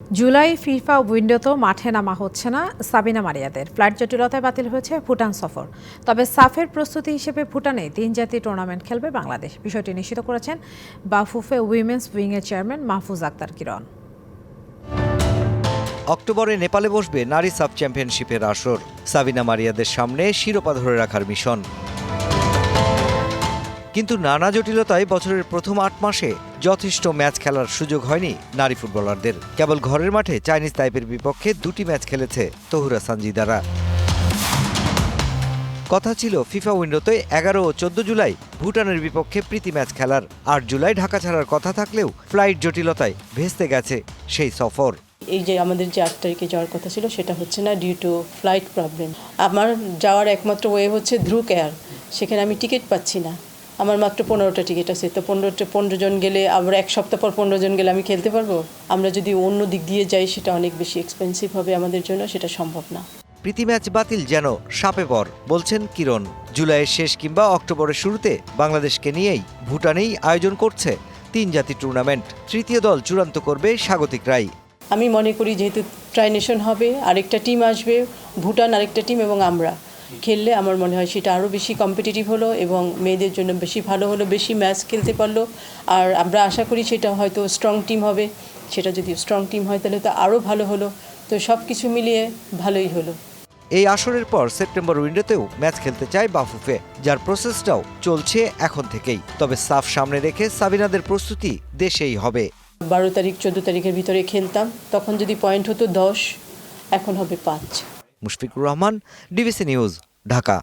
July FIFA উইন্ডোতেও মাঠে নামা হচ্ছে না সাবিনা মারিয়াদের। ফ্লাইট জটিলতায় বাতিল হয়েছে ভুটান সফর। তবে সাফের প্রস্তুতি হিসেবে ভুটানে 3 জাতীয় টুর্নামেন্ট খেলবে বাংলাদেশ। বিষয়টি নিশ্চিত করেছেন বাফুফে উইমেন্স উইংয়ের চেয়ারম্যান মাহফুজ আক্তার কিরণ। অক্টোবরে নেপালে বসবে নারী সাব চ্যাম্পিয়নশিপের আসর। সাবিনা মারিয়াদের সামনে শিরোপা ধরে রাখার মিশন। কিন্তু নানা জটিলতায় বছরের প্রথম 8 মাসে যথেষ্ট ম্যাচ খেলার সুযোগ হয়নি নারী ফুটবলারদের। কেবল ঘরের মাঠে চাইনিজ তাইপের বিপক্ষে 2টি ম্যাচ খেলেছে তহুরা সানজিদারা। কথা ছিল ফিফা উইন্ডোতে 11 ও 14 জুলাই ভুটানের বিপক্ষে প্রীতি ম্যাচ খেলার। 8 জুলাই ঢাকা ছাড়ার কথা থাকলেও ফ্লাইট জটিলতায় ভেস্তে গেছে সেই সফর। এই যে আমাদের যে 8 তারিখে যাওয়ার কথা ছিল সেটা হচ্ছে না, ডিউ টু ফ্লাইট প্রবলেম। আমার যাওয়ার একমাত্র ওয়ে হচ্ছে ধ্রুক এয়ার। সেখানে আমি টিকিট পাচ্ছি না। আমার মাত্র 15টা টিকিট আছে, তো 15 জন গেলে আবার এক সপ্তাহ পর 15 জন গেলে আমি খেলতে পারবো? আমরা যদি অন্য দিক দিয়ে যাই সেটা অনেক বেশি এক্সপেন্সিভ হবে আমাদের জন্য, সেটা সম্ভব না। প্রীতি ম্যাচ বাতিল যেন সাপে বর, বলছেন কিরণ। জুলাইয়ের শেষ কিংবা অক্টোবরের শুরুতে বাংলাদেশকে নিয়েই ভুটানেই আয়োজন করছে 3 জাতি টুর্নামেন্ট। তৃতীয় দল চূড়ান্ত করবে স্বাগতিকরাই। আমি মনে করি যেহেতু ট্রাই নেশন হবে, আরেকটা টিম আসবে, ভুটান আরেকটা টিম এবং আমরা খেললে আমার মনে হয় সেটা আরও বেশি কম্পিটিটিভ হলো এবং মেয়েদের জন্য বেশি ভালো হলো, বেশি ম্যাচ খেলতে পারলো। আর আমরা আশা করি সেটা হয়তো স্ট্রং টিম হবে। সেটা যদি স্ট্রং টিম হয় তাহলে তো আরও ভালো হলো। তো সব কিছু মিলিয়ে ভালোই হলো। এই আসরের পর সেপ্টেম্বর উইন্ডোতেও ম্যাচ খেলতে চায় বাফুফে, যার প্রসেসটাও চলছে এখন থেকেই। তবে সাফ সামনে রেখে সাবিনাদের প্রস্তুতি দেশেই হবে। 12 তারিখ 14 তারিখের ভিতরে খেলতাম, তখন যদি পয়েন্ট হতো 10, এখন হবে 5। Mushfiqur Rahman, DBC news, Dhaka.